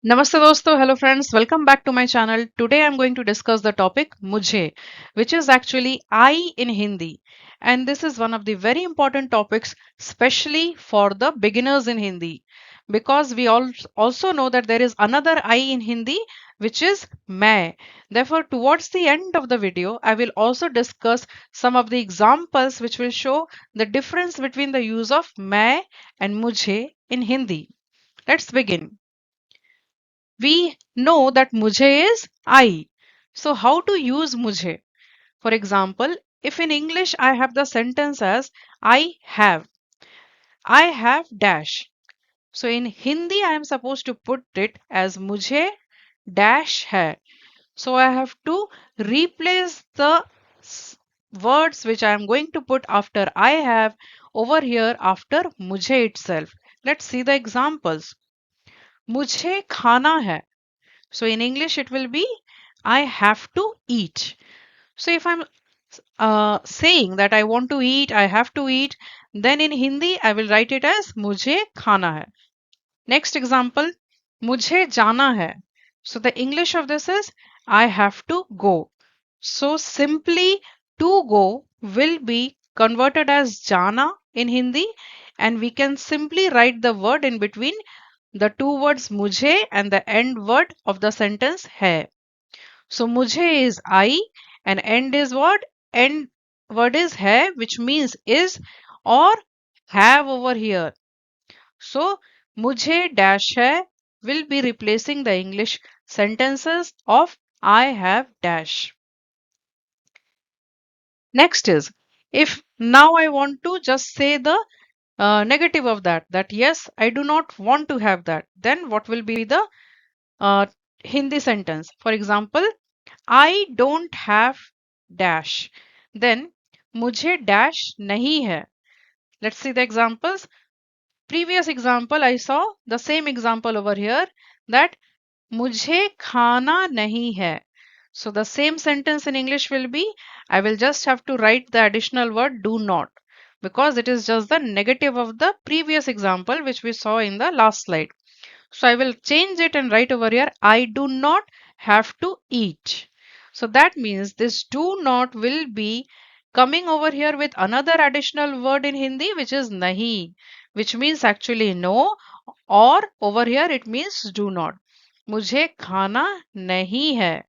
Namaste dosto, hello friends, welcome back to my channel. Today I'm going to discuss the topic mujhe, which is actually I in Hindi. And this is one of the very important topics, especially for the beginners in Hindi. Because we all also know that there is another I in Hindi, which is main. Therefore, towards the end of the video, I will also discuss some of the examples which will show the difference between the use of main and mujhe in Hindi. Let's begin. We know that mujhe is I. So how to use mujhe? For example, if in English I have the sentence as I have dash. So in Hindi I am supposed to put it as mujhe dash hai. So I have to replace the words which I am going to put after I have over here after mujhe itself. Let's see the examples. मुझे खाना है. So in English, it will be I have to eat. So if I'm saying that I want to eat, I have to eat, then in Hindi, I will write it as मुझे खाना है. Next example, मुझे जाना है. So the English of this is I have to go. So simply to go will be converted as jana in Hindi, and we can simply write the word in between the two words mujhe and the end word of the sentence hai. So mujhe is I and end is what? End word is hai, which means is or have over here. So mujhe dash hai will be replacing the English sentences of I have dash. Next is if now I want to just say the negative of that yes, I do not want to have that, then what will be the uh, Hindi sentence? For example, I don't have dash. Then मुझे dash नहीं है. Let's see the examples. Previous example I saw the same example over here that मुझे खाना नहीं है. So the same sentence in English will be I will just have to write the additional word do not because it is just the negative of the previous example which we saw in the last slide. So I will change it and write over here I do not have to eat. So that means this do not will be coming over here with another additional word in Hindi which is nahi, which means actually no, or over here it means do not. मुझे खाना नहीं है.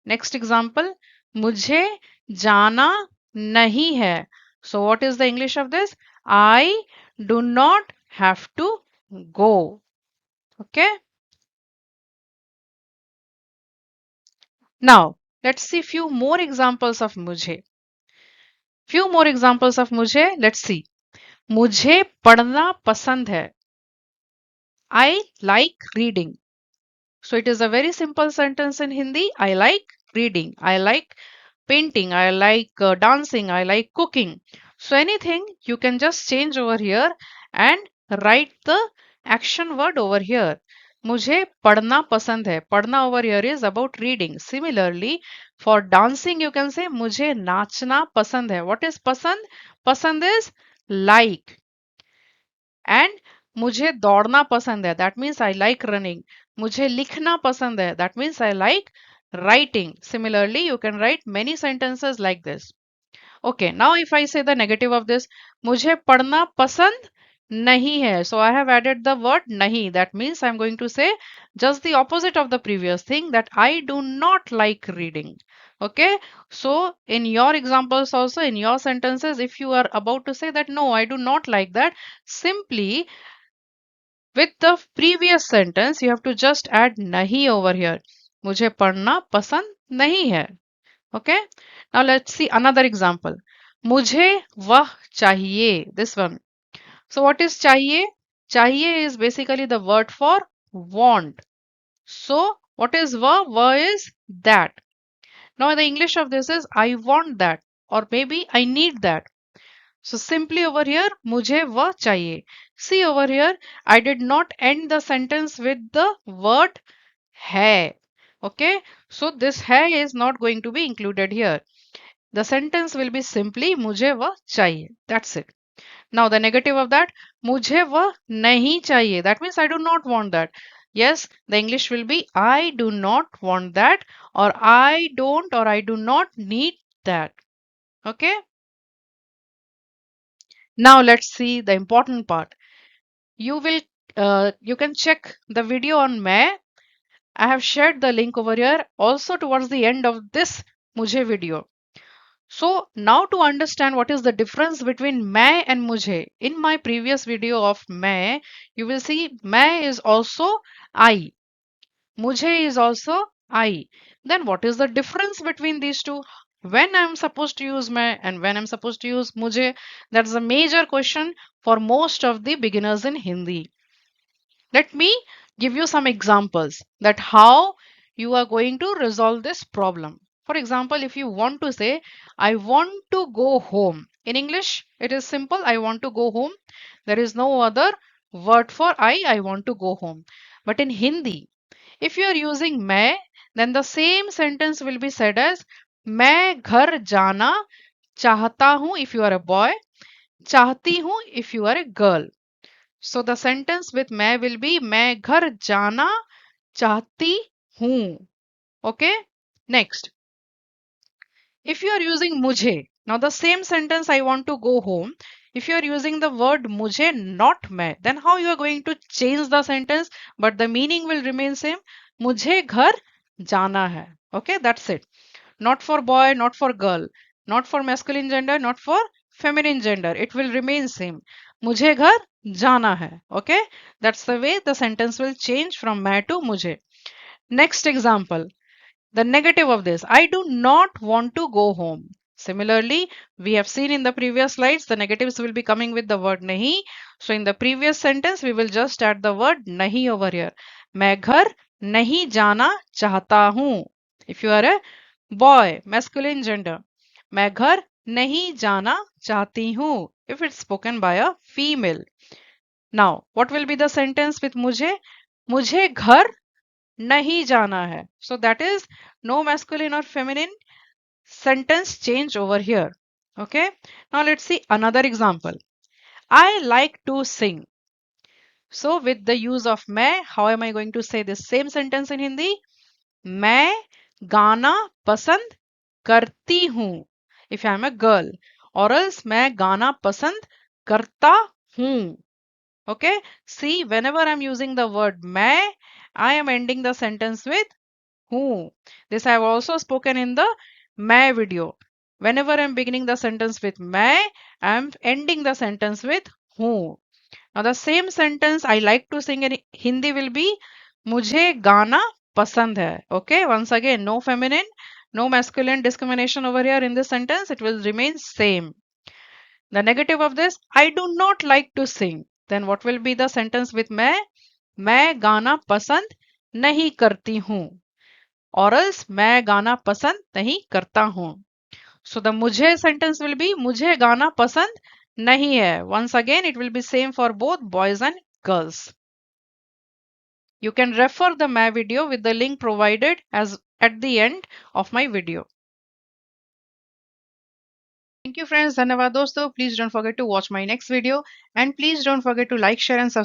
Next example, मुझे जाना नहीं है. So what is the English of this? I do not have to go. Okay. Now let's see few more examples of मुझे. Few more examples of मुझे. Let's see. मुझे पढ़ना पसंद है. I like reading. So it is a very simple sentence in Hindi. I like reading. I like painting. I like dancing. I like cooking. So anything you can just change over here and write the action word over here. मुझे पढ़ना पसंद है. पढ़ना over here is about reading. Similarly, for dancing you can say मुझे नाचना पसंद है. What is पसंद? पसंद is like. And मुझे दौड़ना पसंद है. That means I like running. मुझे लिखना पसंद है. That means I like writing. Similarly, you can write many sentences like this. Okay, now if I say the negative of this, मुझे पढ़ना पसंद नहीं है. So I have added the word नहीं. That means I'm going to say just the opposite of the previous thing that I do not like reading. Okay, so in your examples also in your sentences, if you are about to say that no, I do not like that, simply with the previous sentence, you have to just add nahi over here. मुझे पढ़ना पसंद नहीं है. Okay. Now let's see another example. मुझे वह चाहिए. This one. So what is चाहिए? चाहिए is basically the word for want. So what is वह? वह is that. Now the English of this is I want that or maybe I need that. So simply over here, मुझे वह चाहिए. See over here, I did not end the sentence with the word है. Okay, so this है is not going to be included here. The sentence will be simply मुझे वह चाहिए. That's it. Now the negative of that, मुझे वह नहीं चाहिए. That means I do not want that. Yes, the English will be I do not want that, or I don't, or I do not need that. Okay. Now let's see the important part. You will you can check the video on May. I have shared the link over here also towards the end of this Mujhe video. So now to understand what is the difference between मैं and मुझे. In my previous video of मैं, you will see मैं is also I. मुझे is also I. Then what is the difference between these two? When I'm supposed to use मैं and when I'm supposed to use मुझे? That's a major question for most of the beginners in Hindi. Let me give you some examples that how you are going to resolve this problem. For example, if you want to say, I want to go home. In English, it is simple. I want to go home. There is no other word for I want to go home. But in Hindi, if you are using मैं, then the same sentence will be said as मैं घर जाना चाहता हूँ if you are a boy, चाहती हूँ if you are a girl. So the sentence with मैं will be मैं घर जाना चाहती हूँ. Okay. Next, if you are using मुझे, now the same sentence I want to go home. If you are using the word मुझे not मैं, then how you are going to change the sentence, but the meaning will remain same. मुझे घर जाना है. Okay, that's it. Not for boy, not for girl, not for masculine gender, not for feminine gender. It will remain same. मुझे घर जाना है. Okay, that's the way the sentence will change from मैं to मुझे. Next example, the negative of this, I do not want to go home. Similarly, we have seen in the previous slides, the negatives will be coming with the word nahi. So in the previous sentence, we will just add the word nahi over here. मैं घर नहीं जाना चाहता हूँ. If you are a boy, masculine gender, मैं घर नहीं जाना चाहती हूँ. If it's spoken by a female. Now, what will be the sentence with मुझे घर नहीं जाना है. So that is no masculine or feminine sentence change over here. Okay. Now let's see another example. I like to sing. So with the use of मैं, how am I going to say this same sentence in Hindi? मैं गाना पसंद करती हूँ. If I am a girl. Or else मैं गाना पसंद करता हूँ. Okay. See, whenever I'm using the word मैं, I am ending the sentence with who. This I have also spoken in the मैं video. Whenever I'm beginning the sentence with मैं, I'm ending the sentence with who. Now the same sentence I like to sing in Hindi will be मुझे गाना पसंद है. Okay, once again, no feminine, no masculine discrimination over here in this sentence. It will remain same. The negative of this, I do not like to sing. Then what will be the sentence with मैं गाना पसंद नहीं करती हूँ. Or else मैं गाना पसंद नहीं करता हूँ. So the मुझे sentence will be मुझे गाना पसंद नहीं है. Once again, it will be same for both boys and girls. You can refer the मैं video with the link provided as at the end of my video. Thank you friends. धन्यवाद दोस्तों. Please don't forget to watch my next video and please don't forget to like, share and subscribe.